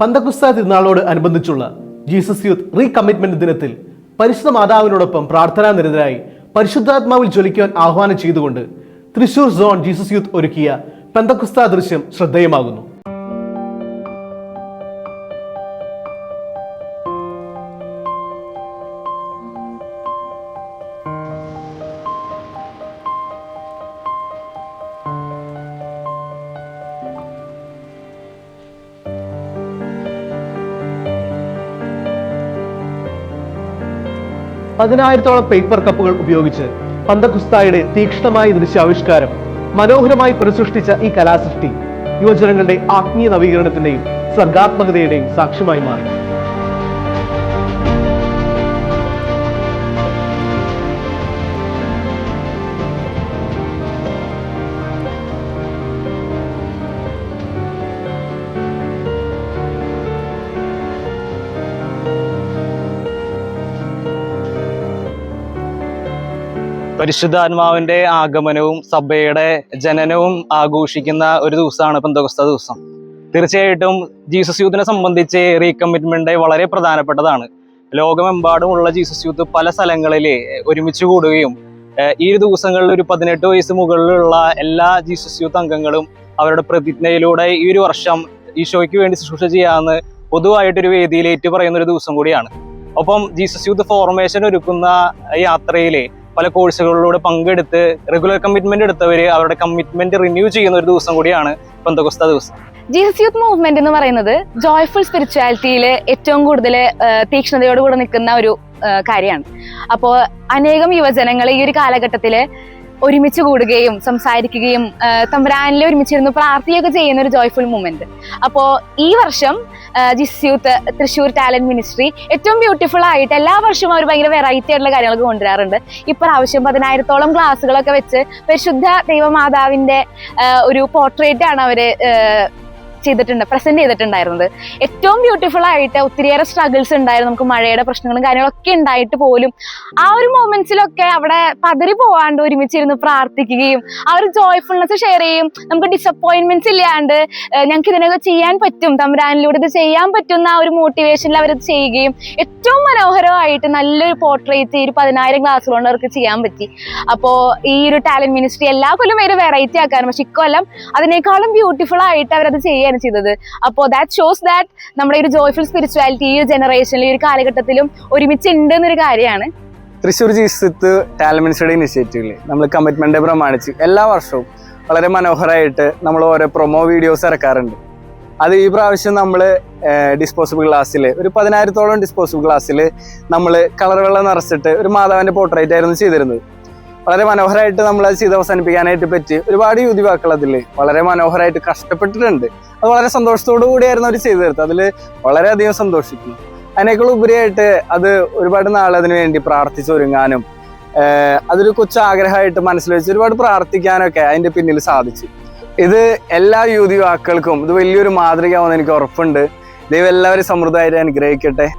പന്തക്കുസ്ത തിരുനാളോട് അനുബന്ധിച്ചുള്ള Jesus youth റീകമ്മിറ്റ്മെന്റ് ദിനത്തിൽ പരിശുദ്ധ മാതാവിനോടൊപ്പം പ്രാർത്ഥനാ നിരതരായി പരിശുദ്ധാത്മാവിൽ ജ്വലിക്കുവാൻ ആഹ്വാനം ചെയ്തുകൊണ്ട് തൃശൂർ സോൺ ജീസസ് യൂത്ത് ഒരുക്കിയ പന്തക്കുസ്ത ദൃശ്യം ശ്രദ്ധേയമാകുന്നു. പതിനായിരത്തോളം പേപ്പർ കപ്പുകൾ ഉപയോഗിച്ച് പന്തക്കുസ്തായുടെ തീക്ഷ്ണമായ ദൃശ്യാവിഷ്കാരം മനോഹരമായി പുനഃസൃഷ്ടിച്ച ഈ കലാസൃഷ്ടി യുവജനങ്ങളുടെ ആത്മീയ നവീകരണത്തിന്റെയും സർഗാത്മകതയുടെയും സാക്ഷ്യമായി മാറി. പരിശുദ്ധാത്മാവിന്റെ ആഗമനവും സഭയുടെ ജനനവും ആഘോഷിക്കുന്ന ഒരു ദിവസമാണ് പെന്തക്കോസ്ത ദിവസം. തീർച്ചയായിട്ടും ജീസസ് യൂത്തിനെ സംബന്ധിച്ച് റീകമ്മിറ്റ്മെന്റ് വളരെ പ്രധാനപ്പെട്ടതാണ്. ലോകമെമ്പാടുമുള്ള ജീസസ് യൂത്ത് പല സ്ഥലങ്ങളിൽ ഒരുമിച്ച് കൂടുകയും ഈ ദിവസങ്ങളിൽ ഒരു 18 വയസ്സ് മുകളിലുള്ള എല്ലാ ജീസസ് യൂത്ത് അംഗങ്ങളും അവരുടെ പ്രതിജ്ഞയിലൂടെ ഈ ഒരു വർഷം ഈശോയ്ക്ക് വേണ്ടി ശുശ്രൂഷ ചെയ്യാമെന്ന് പൊതുവായിട്ടൊരു വേദിയിൽ ഏറ്റുപറയുന്ന ഒരു ദിവസം കൂടിയാണ്. ഒപ്പം ജീസസ് യൂത്ത് ഫോർമേഷൻ ഒരുക്കുന്ന യാത്രയിലെ പല കോഴ്സുകളിലൂടെ പങ്കെടുത്ത് റെഗുലർ കമ്മിറ്റ്മെന്റ് എടുത്തവര് അവരുടെ കമ്മിറ്റ്മെന്റ് റിന്യൂ ചെയ്യുന്ന ഒരു ദിവസം കൂടിയാണ് പെന്തക്കോസ്ത ദിവസം. ജീസസ് യൂത്ത് മൂവ്മെന്റ് എന്ന് പറയുന്നത് ജോയ്ഫുൾ സ്പിരിച്വാലിറ്റിയിൽ ഏറ്റവും കൂടുതൽ തീക്ഷ്ണതയോടുകൂടെ നിൽക്കുന്ന ഒരു കാര്യമാണ്. അപ്പോൾ അനേകം യുവജനങ്ങൾ ഈ ഒരു കാലഘട്ടത്തില് ഒരുമിച്ച് കൂടുകയും സംസാരിക്കുകയും തമ്പുരാനിൽ ഒരുമിച്ചിരുന്ന് പ്രാർത്ഥിക്കുകയൊക്കെ ചെയ്യുന്ന ഒരു ജോയ്ഫുൾ മൂവ്മെന്റ്. അപ്പോൾ ഈ വർഷം Jesus youth Thrissur talent ministry ഏറ്റവും ബ്യൂട്ടിഫുൾ ആയിട്ട് എല്ലാ വർഷവും അവർ ഭയങ്കര വെറൈറ്റി ആയിട്ടുള്ള കാര്യങ്ങളൊക്കെ കൊണ്ടുവരാറുണ്ട്. ഇപ്രാവശ്യം 10,000-ഓളം ക്ലാസ്സുകളൊക്കെ വെച്ച് പരിശുദ്ധ ദൈവമാതാവിന്റെ ഒരു പോർട്രേറ്റ് ആണ് അവര് പ്രസന്റ് ചെയ്തിട്ടുണ്ടായിരുന്നത്. ഏറ്റവും ബ്യൂട്ടിഫുൾ ആയിട്ട് ഒത്തിരിയേറെ സ്ട്രഗിൾസ് ഉണ്ടായിരുന്നു. നമുക്ക് മഴയുടെ പ്രശ്നങ്ങളും കാര്യങ്ങളൊക്കെ ഉണ്ടായിട്ട് പോലും ആ ഒരു മൊമെന്റ്സിലൊക്കെ അവിടെ പതറി പോവാണ്ട് ഒരുമിച്ചിരുന്ന് പ്രാർത്ഥിക്കുകയും ആ ഒരു ജോയ്ഫുൾനെസ് ഷെയർ ചെയ്യും. നമുക്ക് ഡിസപ്പോയിന്റ്മെന്റ്സ് ഇല്ലാണ്ട് ഞങ്ങൾക്ക് ഇതിനൊക്കെ ചെയ്യാൻ പറ്റും, തമ്പുരാനിലൂടെ ഇത് ചെയ്യാൻ പറ്റുന്ന ആ ഒരു മോട്ടിവേഷനിൽ അവരത് ചെയ്യുകയും ഏറ്റവും മനോഹരമായിട്ട് നല്ലൊരു പോർട്രേറ്റ് ഈ ഒരു 10,000 ക്ലാസ്സുകൾ കൊണ്ട് അവർക്ക് ചെയ്യാൻ പറ്റി. അപ്പോ ഈ ഒരു ടാലന്റ് മിനിസ്ട്രി എല്ലാ കൊല്ലം ഒരു വെറൈറ്റി ആക്കാറുണ്ട്, പക്ഷെ ഇക്കൊല്ലം അതിനേക്കാളും ബ്യൂട്ടിഫുൾ ആയിട്ട് അവരത് ചെയ്യുക ചെയ്തത്. അപ്പോൾ ദാറ്റ് ഷോസ് ദാറ്റ് നമ്മുടെ ഒരു ജോയ്ഫുൾ സ്പിരിച്വാലിറ്റി ഈ ജനറേഷനിൽ ഈ ഒരു കാലഘട്ടത്തിലും ഒരുമിച്ചുണ്ട് എന്നൊരു കാര്യമാണ്. തൃശ്ശൂർ ജീസസ് യൂത്ത് ടാലന്റ് മിനിസ്ട്രിയുടെ ഇനിഷ്യേറ്റീവില് നമ്മൾ കമ്മിറ്റ്മെന്റ് പ്രമാണിച്ച് എല്ലാ വർഷവും വളരെ മനോഹരമായിട്ട് നമ്മൾ ഓരോ പ്രൊമോ വീഡിയോസ് ഇറക്കാറുണ്ട്. അത് ഈ പ്രാവശ്യം നമ്മൾ ഡിസ്പോസിബിൾ ഗ്ലാസ്സിൽ ഒരു 10,000-ഓളം ഡിസ്പോസിബിൾ ഗ്ലാസ്സിൽ നമ്മൾ കളർ വെള്ളം നിറച്ചിട്ട് ഒരു മാതാവിന്റെ പോർട്രേറ്റ് ആയിരുന്നു ചെയ്തിരുന്നത്. വളരെ മനോഹരമായിട്ട് നമ്മൾ അത് ചെയ്ത് അവസാനിപ്പിക്കാനായിട്ട് പറ്റി. ഒരുപാട് യുവതിവാക്കൾ അതിൽ വളരെ മനോഹരമായിട്ട് കഷ്ടപ്പെട്ടിട്ടുണ്ട്. അത് വളരെ സന്തോഷത്തോടു കൂടിയായിരുന്നു അവർ ചെയ്തു തീർത്തത്. അതിൽ വളരെയധികം സന്തോഷിക്കുന്നു. അതിനേക്കാൾ ഉപരിയായിട്ട് അത് ഒരുപാട് നാൾ അതിനു വേണ്ടി പ്രാർത്ഥിച്ചൊരുങ്ങാനും അതൊരു കൊച്ചാഗ്രഹമായിട്ട് മനസ്സിൽ വെച്ച് ഒരുപാട് പ്രാർത്ഥിക്കാനൊക്കെ അതിന്റെ പിന്നിൽ സാധിച്ചു. ഇത് എല്ലാ യുവതിവാക്കൾക്കും ഇത് വലിയൊരു മാതൃകയാവുമെന്ന് എനിക്ക് ഉറപ്പുണ്ട്. ദൈവം എല്ലാവരും സമൃദ്ധമായിട്ട് അനുഗ്രഹിക്കട്ടെ.